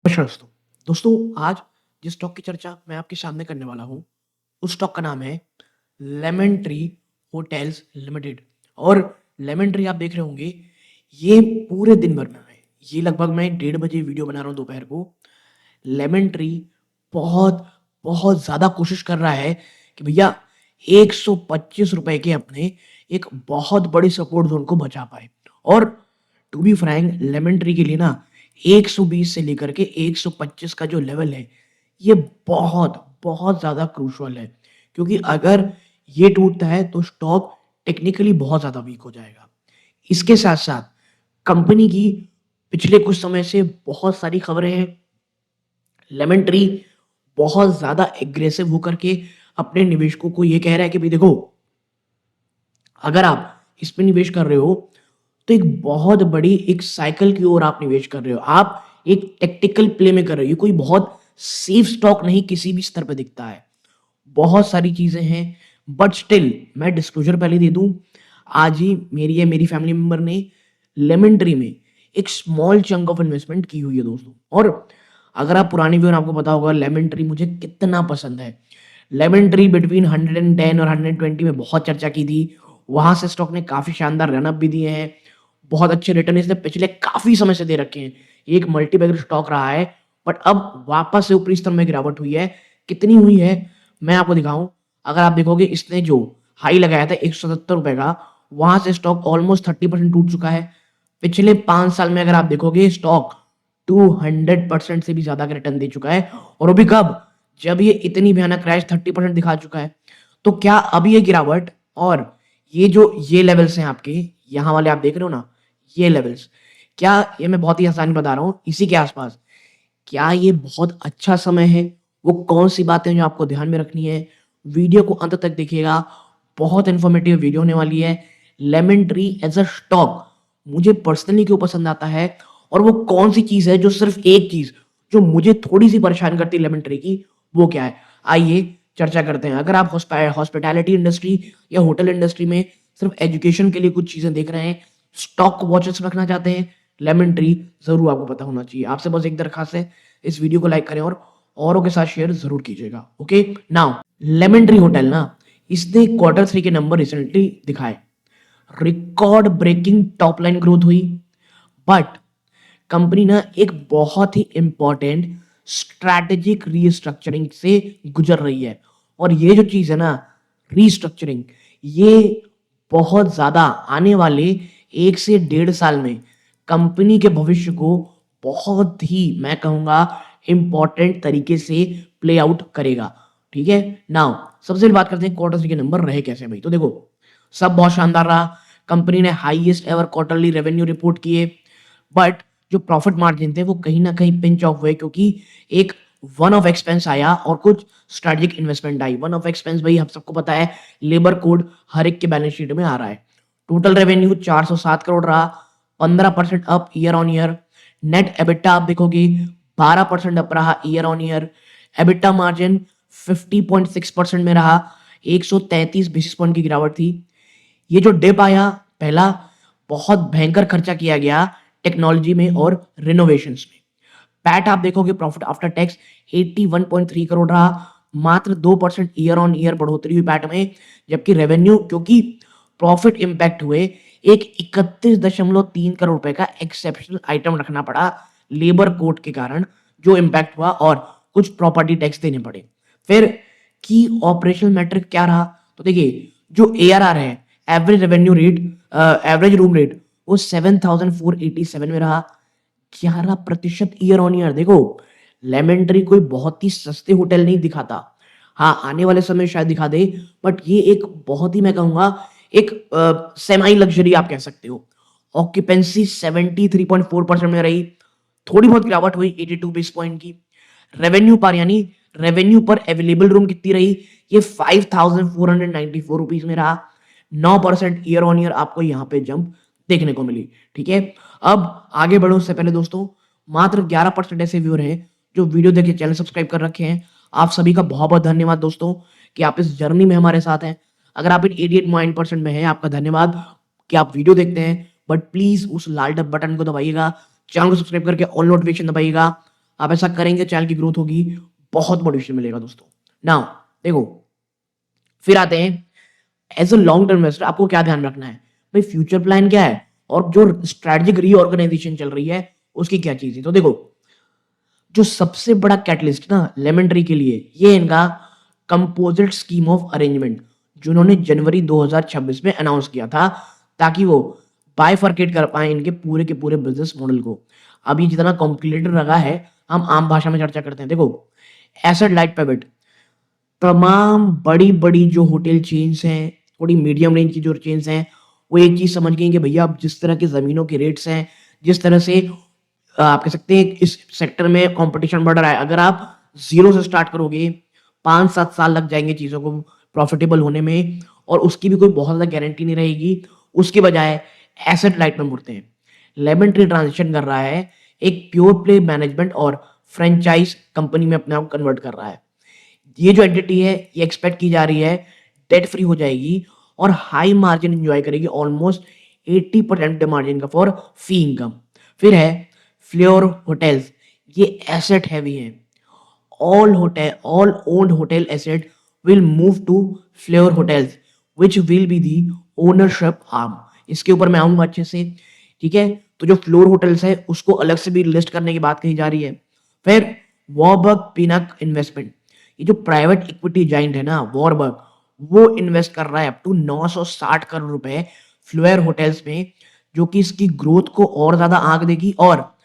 नमस्कार दोस्तों। दोस्तों आज जिस स्टॉक की चर्चा मैं आपके सामने करने वाला हूँ, उस स्टॉक का नाम है लेमन ट्री होटल्स लिमिटेड। और लेमन ट्री आप देख रहे होंगे, ये पूरे दिन भर में है। ये लगभग मैं 1:30 बजे वीडियो बना रहा हूँ दोपहर को। लेमन ट्री बहुत बहुत ज़्यादा कोशिश कर रहा है कि भैया ₹125 के अपने एक बहुत बड़ी सपोर्ट ज़ोन को बचा पाए। और to be frank Lemon Tree के लिए ना 120 से लेकर के 125 का जो लेवल है, ये बहुत बहुत ज़्यादा क्रूशियल है। क्योंकि अगर ये टूटता है तो स्टॉक टेक्निकली बहुत ज़्यादा वीक हो जाएगा। इसके साथ-साथ कंपनी की पिछले कुछ समय से बहुत सारी खबरें हैं। लेमन ट्री बहुत ज़्यादा एग्रेसिव होकर के अपने निवेशकों को ये कह रहा है कि भई देखो, अगर आप इसमें निवेश कर रहे हो, तो एक बहुत बड़ी एक साइकिल की ओर आप निवेश कर रहे हो। आप एक टैक्टिकल प्ले में कर रहे हो। ये कोई बहुत सेफ स्टॉक नहीं किसी भी स्तर पे दिखता है। बहुत सारी चीज़ें हैं, बट स्टिल मैं डिस्क्लोज़र पहले दे दूँ, आज ही मेरी फैमिली मेंबर ने लेमन ट्री में एक स्मॉल चंक ऑफ इन्वेस्टमेंट की हुई है दोस्तों। और अगर आप पुरानी व्यू आपको पता होगा लेमन ट्री मुझे कितना पसंद है। लेमन ट्री बिटवीन 110 और 120 में बहुत चर्चा की थी। वहाँ से स्टॉक ने काफ़ी शानदार रन अप भी दिए हैं। बहुत अच्छे रिटर्न इसने पिछले काफ़ी समय से दे रखे हैं। ये एक मल्टी-बैगर स्टॉक रहा है, बट अब वापस से ऊपरी स्तर में गिरावट हुई है। कितनी हुई है, मैं आपको दिखाऊँ। अगर आप देखोगे इसने जो हाई लगाया था ₹177 का, वहाँ से स्टॉक ऑलमोस्ट 30% टूट चुका है। पिछले 5 साल में अगर आप देखोगे स्टॉक 200% से भी ज़्यादा का रिटर्न दे चुका है। और वो भी कब? जब ये इतनी भयानक क्रैश 30% दिखा चुका है। तो क्या अब ये गिरावट और ये लेवल्स हैं आपके, यहाँ वाले आप देख रहे हो ना, ये लेवल्स, क्या ये मैं बहुत ही आसानी बता रहा हूँ, इसी के आस-पास, क्या ये बहुत अच्छा समय है? वो कौन-सी बातें जो आपको ध्यान में रखनी है? वीडियो को अंत तक देखिएगा, बहुत इन्फॉर्मेटिव वीडियो होने वाली है। Lemon tree as a stock मुझे पर्सनली क्यों पसंद आता है और वो कौन-सी चीज़ है जो सिर्फ़ एक चीज़ जो मुझे थोड़ी-सी परेशान करती है लेमन ट्री की, वो क्या है? आइए चर्चा करते हैं। अगर आप हॉस्पिटैलिटी इंडस्ट्री या होटल इंडस्ट्री में सिर्फ़ एजुकेशन के लिए कुछ चीज़ें देख रहे हैं, स्टॉक वॉचेस रखना चाहते हैं, लेमन ट्री ज़रूर आपको पता होना चाहिए। आपसे बस एक दरख़्वास्त है, इस वीडियो को लाइक करें और औरों के साथ शेयर ज़रूर कीजिएगा। Okay? Now Lemon Tree hotel ना, इसने क्वार्टर 3 के नंबर रिसेंटली दिखाए। Record breaking top line growth हुई, बट कंपनी ना एक बहुत ही इम्पोर्टेंट स्ट्रैटेजिक रीस्ट्रक्चरिंग से गुजर रही है। और ये जो चीज़ है ना, रीस्ट्रक्चरिंग, ये बहुत ज़्यादा आने वाले 1 से 1.5 साल में कंपनी के भविष्य को बहुत ही मैं कहूँगा इम्पोर्टेंट तरीके से प्ले आउट करेगा। ठीक है? नाउ सबसे पहले बात करते हैं क्वार्टर 3 के नंबर रहे कैसे भाई? तो देखो, सब बहुत शानदार रहा। कंपनी ने highest ever quarterly revenue report किए, बट जो प्रॉफिट मार्जिन थे वो कहीं न कहीं पिंच ऑफ हुए क्योंकि एक वन ऑफ एक्सपेंस आया और कुछ strategic investment I. One of expense भाई हम सबको पता है, लेबर कोड हर एक के बैलेंस शीट में आ रहा है। टोटल रेवेन्यू 407 करोड़ रहा, 15% up year on year. Net EBITDA आप देखोगे 12% अप रहा year on year. EBITDA margin 50.6% में रहा, 133 बेसिस पॉइंट की गिरावट थी। ये जो डिप आया, पहला बहुत भयंकर खर्चा किया गया टेक्नोलॉजी में और रिनोवेशंस में। पैट आप देखोगे प्रॉफिट आफ्टर टैक्स 81.3 करोड़ रहा, मात्र 2% ईयर ऑन ईयर बढ़ोतरी हुई पैट में। जबकि रेवेन्यू, क्योंकि प्रॉफिट इम्पैक्ट हुए, एक 31.3 करोड़ रुपए का एक्सेप्शनल आइटम रखना पड़ा लेबर कोड के कारण, जो इम्पैक्ट हुआ और कुछ प्रॉपर्टी टैक्स देने पड़े। फिर की ऑपरेशनल मैट्रिक क्या रहा? तो देखिए, जो एआरआर है, average revenue rate, average room rate, वो 7,487 में रहा, 11% ईयर ऑन ईयर। देखो, लेमन ट्री कोई बहुत ही सस्ते होटल नहीं दिखाता। हाँ, आने वाले समय में शायद दिखा दे, बट ये एक बहुत ही मैं कहूँगा एक सेमी लग्ज़री आप कह सकते हो। ऑक्यूपेंसी 73.4% में रही, थोड़ी बहुत गिरावट हुई 82 बेसिस पॉइंट की। रेवेन्यू पर यानी रेवेन्यू पर अवेलेबल रूम कितनी रही? ये 5,494 रुपीज़ में रहा। 9% ईयर ऑन ईयर आपको यहाँ पे जंप देखने को मिली। ठीक है? अब आगे बढ़ो उससे पहले दोस्तों, मात्र 11% ऐसे व्यूअर हैं जो वीडियो देख के चैनल सब्सक्राइब कर रखे हैं। आप सभी का बहुत-बहुत धन्यवाद दोस्तों कि आप इस जर्नी में हमारे साथ हैं। अगर आप इन 88% में हैं, आपका धन्यवाद कि आप वीडियो देखते हैं, बट प्लीज़ उस लाल बटन को दबाइएगा, चैनल को सब्सक्राइब करके ऑल नोटिफिकेशन दबाइएगा। आप ऐसा करेंगे, चैनल की ग्रोथ होगी, बहुत मोटिवेशन मिलेगा दोस्तों। नाउ देखो, फिर आते हैं as a long term investor आपको क्या ध्यान रखना है, भाई फ्यूचर प्लान क्या है और जो स्ट्रेटेजिक रीऑर्गेनाइजेशन चल रही है उसकी क्या चीज है। तो देखो, जो सबसे बड़ा कैटलिस्ट ना लेमन ट्री के लिए, ये इनका कंपोजिट स्कीम ऑफ अरेंजमेंट जो उन्होंने जनवरी 2026 में अनाउंस किया था, ताकि वो बाइफरकेट कर पाए इनके पूरे के पूरे बिजनेस मॉडल को। अब ये जितना कॉम्प्लिकेटेड लगा है, हम आम भाषा में चर्चा करते हैं। देखो, एसेट लाइट पिवट, तमाम बड़ी-बड़ी जो होटल चेन्स हैं, थोड़ी मीडियम रेंज की जो चेन्स हैं, वो एक चीज़ समझ गई कि भैया अब जिस तरह की ज़मीनों के रेट्स हैं, जिस तरह से आप कह सकते हैं इस सेक्टर में कॉम्पिटिशन बढ़ रहा है। अगर आप ज़ीरो से स्टार्ट करोगे, 5-7 साल लग जाएँगे चीज़ों को प्रॉफिटेबल होने में और उसकी भी कोई बहुत ज़्यादा गारंटी नहीं रहेगी। उसके बजाय एसेट लाइट में मुड़ते हैं। लेमन ट्री ट्रांज़िशन कर रहा है, एक प्योर प्ले मैनेजमेंट और फ्रैंचाइज़ कंपनी में अपने आप को कन्वर्ट कर रहा है। ये जो एंटिटी है, ये एक्सपेक्ट की जा रही है डेट फ्री हो जाएगी और हाई मार्जिन एंजॉय करेगी, ऑलमोस्ट 80% मार्जिन का फॉर फी इनकम। फिर है फ्लेयर होटल्स, ये एसेट हैवी है। All owned hotel asset will move to Fleur hotels which will be the ownership arm. इसके ऊपर मैं आऊंगा अच्छे से, ठीक है। तो जो फ्लोर होटल्स है उसको अलग से भी लिस्ट करने की बात कही जा रही है। फिर वॉरबर्ग पिनक इन्वेस्टमेंट, ये जो प्राइवेट इक्विटी जाइंट है ना वॉरबर्ग, वो इन्वेस्ट कर रहा है अप टू 960 करोड़ रुपए फ्लोयर होटल्स में, जो कि इसकी ग्रोथ को और ज्यादा आंक देगी और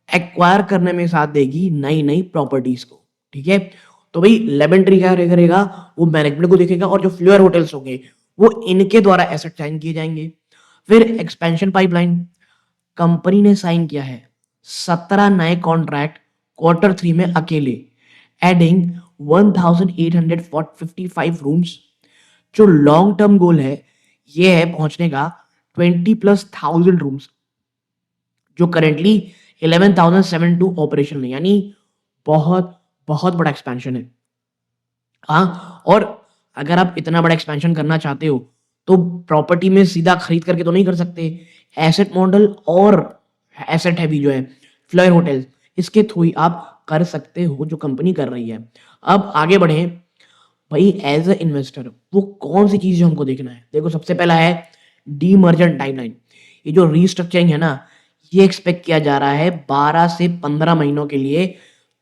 एक्वायर करने में साथ देगी नई नई प्रॉपर्टीज को, ठीक है। तो भाई लेमन ट्री क्या करेगा, वो मैनेजमेंट को देखेगा और जो फ्लोयर होटल्स होंगे वो इनके द्वारा एसेट साइन किए जाएंगे। फिर एक्सपेंशन पाइपलाइन, कंपनी ने साइन किया है 17 नए कॉन्ट्रैक्ट Q3 में अकेले, एडिंग 1855 रूम्स। जो लॉन्ग टर्म गोल है ये है पहुंचने का 20,000+ रूम्स, जो करेंटली 11,072 ऑपरेशन में, यानी बहुत बहुत बड़ा एक्सपेंशन है। हाँ, और अगर आप इतना बड़ा एक्सपेंशन करना चाहते हो तो प्रॉपर्टी में सीधा खरीद करके तो नहीं कर सकते। एसेट मॉडल और एसेट हैवी जो है फ्लोयर होटल्स, इसके थ्रू ही आप कर सकते हो जो कंपनी कर रही है। अब आगे बढ़े भाई, एज अ इन्वेस्टर वो कौन सी चीजें हमको देखना है। देखो, सबसे पहला है डीमर्जर टाइमलाइन। ये जो रीस्ट्रक्चरिंग है ना, ये एक्सपेक्ट किया जा रहा है 12 से 15 महीनों के लिए,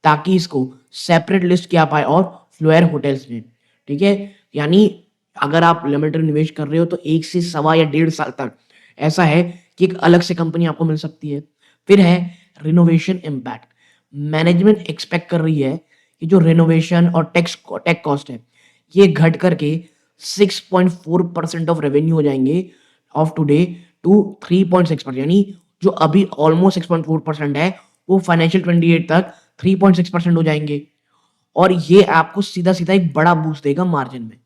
ताकि इसको सेपरेट लिस्ट किया पाए और फ्लोयर होटल्स में, ठीक है। यानी अगर आप लिमिटेड निवेश कर रहे हो तो 1 से सवा या 1.5 साल तक ऐसा है कि एक अलग से कंपनी आपको मिल सकती है। फिर है रिनोवेशन इम्पैक्ट। मैनेजमेंट एक्सपेक्ट कर रही है कि जो रिनोवेशन और टेक कॉस्ट है ये घट करके 6.4% ऑफ रेवेन्यू हो जाएंगे ऑफ टुडे टू 3.6%, यानी जो अभी ऑलमोस्ट 6.4% है वो फाइनेंशियल 28 तक 3.6% हो जाएंगे और ये आपको सीधा सीधा एक बड़ा बूस्ट देगा मार्जिन में।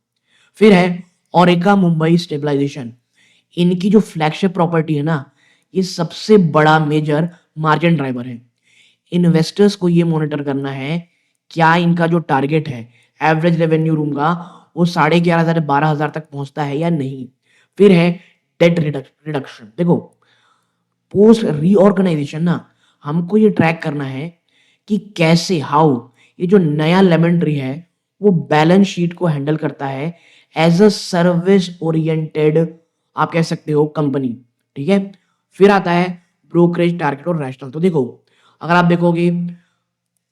फिर है ओरेका मुंबई स्टेबलाइजेशन। इनकी जो फ्लैगशिप प्रॉपर्टी है ना, ये सबसे बड़ा मेजर मार्जिन ड्राइवर है। इन्वेस्टर्स को ये मॉनिटर करना है क्या इनका जो टारगेट है एवरेज रेवेन्यू रूम का वो 11,500 12,000 तक पहुंचता है या नहीं। फिर है डेट रिडक्शन। देखो, पोस्ट रीऑर्गेनाइजेशन ना, हमको ये ट्रैक करना है कि कैसे हाउ ये जो नया लेमन ट्री है वो बैलेंस शीट को हैंडल करता है एज अ सर्विस ओरिएंटेड, आप कह सकते हो, कंपनी, ठीक है। फिर आता है ब्रोकरेज टारगेट और रैशनल। तो देखो, अगर आप देखोगे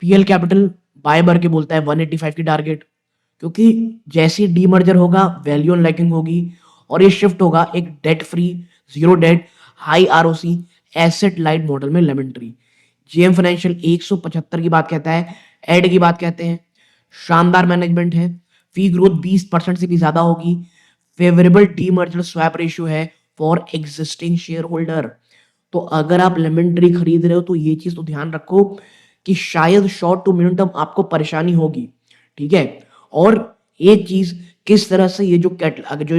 पीएल कैपिटल बाय बार के बोलता है 185 की टारगेट, क्योंकि जैसे डीमर्जर होगा वैल्यू अनलॉकिंग होगी और ये शिफ्ट होगा एक debt free, zero debt, high ROC asset light model में लेमन ट्री। जेएम फाइनेंशियल 175 की बात कहता है, एड की बात कहते हैं, शानदार मैनेजमेंट है, फी ग्रोथ 20% से भी ज्यादा होगी, फेवरेबल डीमर्जर स्वैप रेशियो है फॉर एग्जिस्टिंग शेयर होल्डर। तो अगर आप लेमन ट्री खरीद रहे हो तो ये चीज तो ध्यान रखो कि शायद शॉर्ट टू मिड टर्म आपको परेशानी होगी, ठीक है। और एक चीज, किस तरह से ये जो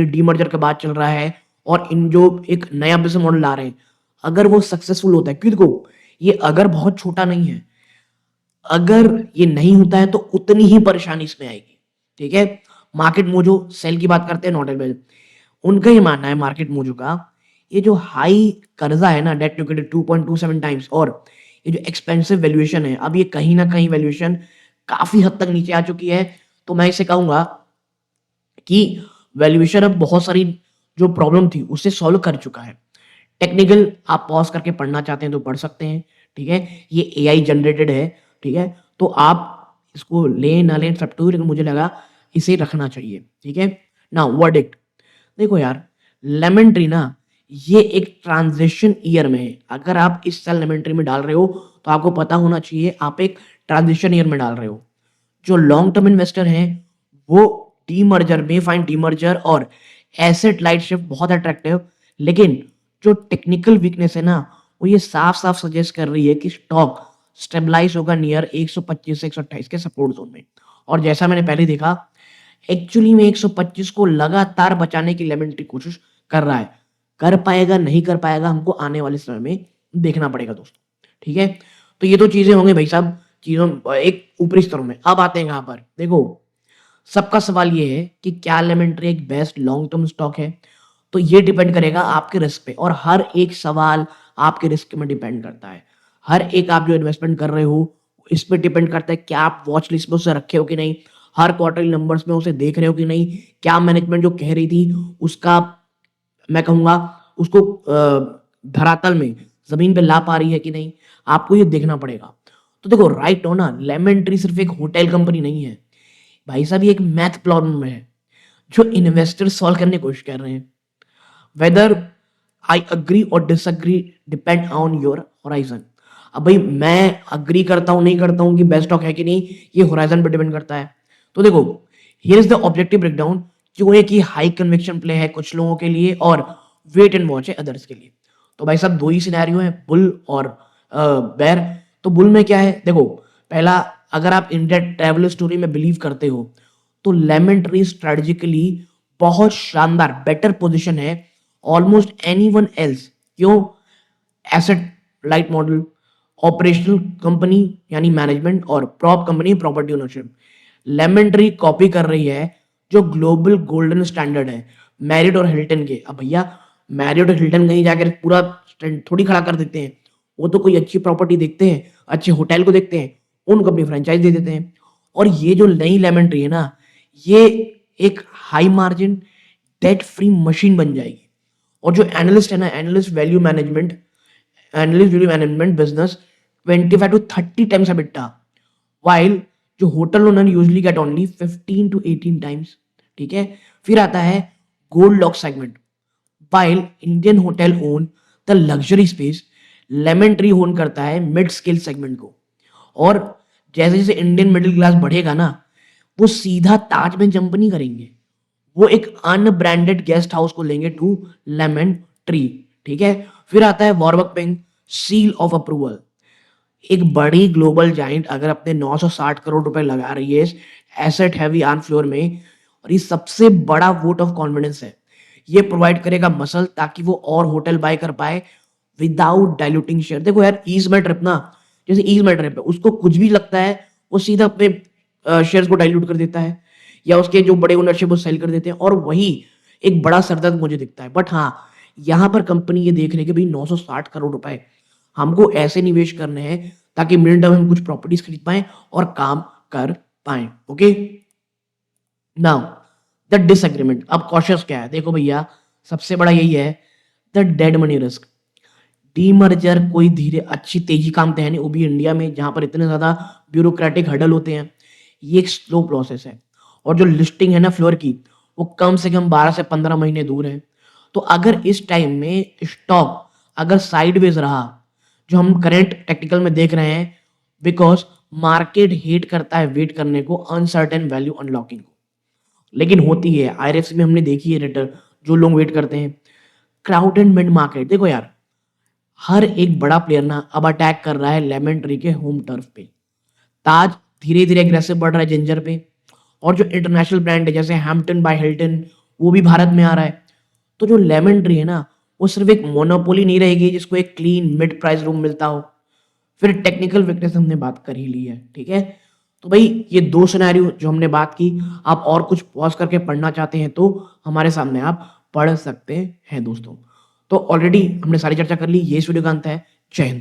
डीमर्जर का बात चल रहा है और इन जो एक नया बिजनेस मॉडल ला रहे हैं, अगर वो सक्सेसफुल होता है, क्योंकि देखो ये अगर बहुत छोटा नहीं है, अगर ये नहीं होता है तो उतनी ही परेशानी इसमें आएगी, ठीक है। मार्केट मोजो सेल की बात करते हैं, नॉट एवेल, उनका ये मानना है मार्केट मोजो का, ये जो हाई कर्जा है ना, डेट टू 2.27 टाइम्स, और ये जो एक्सपेंसिव वैल्यूएशन है, अब ये कहीं न कहीं वैल्यूएशन काफ़ी हद तक नीचे आ चुकी है। तो मैं इसे कहूँगा कि वैल्यूएशन अब बहुत सारी जो प्रॉब्लम थी, उसे सॉल्व कर चुका है। टेक्निकल आप पॉज़ करके पढ़ना चाहते हैं तो पढ़ सकते हैं, ठीक है? ये एआई जनरेटेड है, ठीक है? तो आप इसको लें ना लें सब टू, लेकिन मुझे लगा इसे रखना चाहिए, ठीक है? नाउ वर्डिक्ट, देखो यार, लेमन ट्री ना ये एक ट्रांजिशन ईयर में है। अगर आप इस साल लेमन ट्री में डाल रहे हो तो आपको पता होना चाहिए आप एक ट्रांजिशन ईयर में डाल रहे हो। जो लॉन्ग टर्म इन्वेस्टर हैं वो डीमर्जर में फाइंड डीमर्जर और एसेट लाइट शिफ्ट बहुत अट्रैक्टिव, लेकिन जो टेक्निकल वीकनेस है ना वो ये साफ-साफ सजेस्ट कर रही है कि स्टॉक स्टेबलाइज होगा नियर 125 से 128 के सपोर्ट जोन में। और जैसा मैंने पहले देखा, एक्चुअली में 125 को लगातार बचाने की लेमन ट्री कोशिश कर रहा है। कर पाएगा, नहीं कर पाएगा, हमको आने वाले समय में देखना पड़ेगा दोस्तों, ठीक है? तो ये तो चीज़ें होंगी भाई साहब, चीज़ों एक ऊपरी स्तरों में। अब आते हैं यहाँ पर, देखो सबका सवाल ये है कि क्या लेमन ट्री एक बेस्ट लॉन्ग टर्म स्टॉक है? तो ये डिपेंड करेगा आपके रिस्क पे, और हर एक सवाल आपके रिस्क में डिपेंड करता है। हर एक आप जो इन्वेस्टमेंट कर रहे हो, इस पे डिपेंड करता है क्या आप वॉच लिस्ट में उसे रखे हो कि नहीं? हर क्वार्टरली नंबर्स में उसे देख रहे हो कि नहीं? क्या मैनेजमेंट जो कह रही थी उसका मैं कहूँगा उसको धरातल में, ज़मीन पे ला पा रही है कि नहीं? आपको ये देखना पड़ेगा। तो देखो राइट हो ना, लेमन ट्री सिर्फ़ एक होटल कंपनी नहीं है। भाई साहब ये एक मैथ प्रॉब्लम है, जो इन्वेस्टर सॉल्व करने की कोशिश कर रहे हैं। वेदर आई एग्री और disagree depend on your horizon. अब भाई मैं एग्री करता हूँ, नहीं करता हूँ कि बेस्ट स्टॉक है कि नहीं, ये होराइजन पे डिपेंड करता है। तो देखो, here is the objective breakdown, क्यों है कि हाई कन्विक्शन प्ले है कुछ लोगों के लिए और वेट एंड वॉच है अदर्स के लिए। तो भाई साहब 2 ही सिनेरियो हैं, बुल और बेयर। तो बुल में क्या है, देखो पहला, अगर आप इंडिया ट्रैवल स्टोरी में बिलीव करते हो, तो लेमन ट्री स्ट्रेटेजिकली बहुत शानदार बेटर पोजीशन है ऑलमोस्ट एनीवन एल्स। क्यों? Asset light model, operational company यानी मैनेजमेंट, और prop company property ownership. Lemon tree copy कर रही है जो ग्लोबल गोल्डन स्टैंडर्ड है मैरिट और हिल्टन के। अब भैया मैरिट और हिल्टन कहीं जाकर पूरा स्टैंड थोड़ी खड़ा कर देते हैं, वो तो कोई अच्छी प्रॉपर्टी देखते हैं, अच्छे होटल को देखते हैं, उनको अपनी फ्रेंचाइज दे देते हैं। और ये जो नई लेमन ट्री है ना, ये एक high margin debt free machine बन जाएगी। और जो एनालिस्ट है ना, analyst value management business 25 to 30 times EBITDA, while जो hotel owner usually get only 15 to 18 times, ठीक है? फिर आता है gold lock segment, while Indian hotel own the luxury space, lemon tree own करता है मिड स्केल सेगमेंट को। और जैसे जैसे इंडियन मिडिल क्लास बढ़ेगा ना, वो सीधा ताज में जंप नहीं करेंगे, वो एक अनब्रांडेड गेस्ट हाउस को लेंगे टू लेमन ट्री, ठीक है? फिर आता है वॉरबक पिंक, सील ऑफ अप्रूवल। एक बड़ी ग्लोबल जाइंट अगर अपने 960 करोड़ रुपए लगा रही है एसेट हैवी ऑन फ्लोर में, और ये सबसे बड़ा वोट ऑफ कॉन्फिडेंस है। ये प्रोवाइड करेगा मसल ताकि वो और होटल बाय कर पाए विदाउट डाइल्यूटिंग शेयर। देखो यार, ईज में ट्रिप ना, जैसे ईज में ट्रिप है, उसको कुछ भी लगता है वो सीधा अपने शेयर्स को डाइल्यूट कर देता है, या उसके जो बड़े ओनरशिप वो सेल कर देते हैं, और वही एक बड़ा सरदर्द मुझे दिखता है। बट हाँ, यहाँ पर कंपनी ये देख रही है कि भाई 960 करोड़ रुपए हमको ऐसे निवेश करने हैं ताकि मिड टर्म हम कुछ प्रॉपर्टीज खरीद पाएं और काम कर पाएं। Okay, now the disagreement. अब कॉशियस क्या है, देखो भैया सबसे बड़ा यही है, the dead money risk. Demerger कोई धीरे अच्छी तेजी काम तो है नहीं, वो भी इंडिया में जहां पर इतने ज्यादा ब्यूरोक्रेटिक हर्डल होते हैं। ये एक स्लो प्रोसेस है, और जो लिस्टिंग है ना फ्लोर की, वो कम से कम 12 से 15 महीने दूर है। तो अगर इस टाइम में स्टॉक अगर साइडवेज रहा, जो हम करंट टेक्निकल में देख रहे हैं, बिकॉज मार्केट हेट करता है वेट करने को, अनसर्टेन वैल्यू अनलॉकिंग को, लेकिन होती है आईआरएफसी में हमने देखी है रिटर्न, जो लोग वेट करते हैं। क्राउडेड मिड मार्केट, देखो यार हर एक बड़ा प्लेयर ना अब अटैक कर रहा है लेमन ट्री के होम टर्फ पे। ताज धीरे धीरे एग्रेसिव बढ़ रहा है जिंजर पे, और जो इंटरनेशनल ब्रांड है जैसे हैम्पटन बाय हिल्टन, वो भी भारत में आ रहा है। तो जो लेमन ट्री है ना, वो सिर्फ एक मोनोपोली नहीं रहेगी जिसको एक क्लीन मिड प्राइस रूम मिलता हो। फिर टेक्निकल वीकनेस हमने बात कर ही ली है, ठीक है? तो भाई ये 2 सिनेरियो जो हमने बात की, आप और कुछ पॉज करके पढ़ना चाहते हैं तो हमारे सामने आप पढ़ सकते हैं दोस्तों। तो ऑलरेडी हमने सारी चर्चा कर ली, ये इस वीडियो का अंत है। जय हिंद।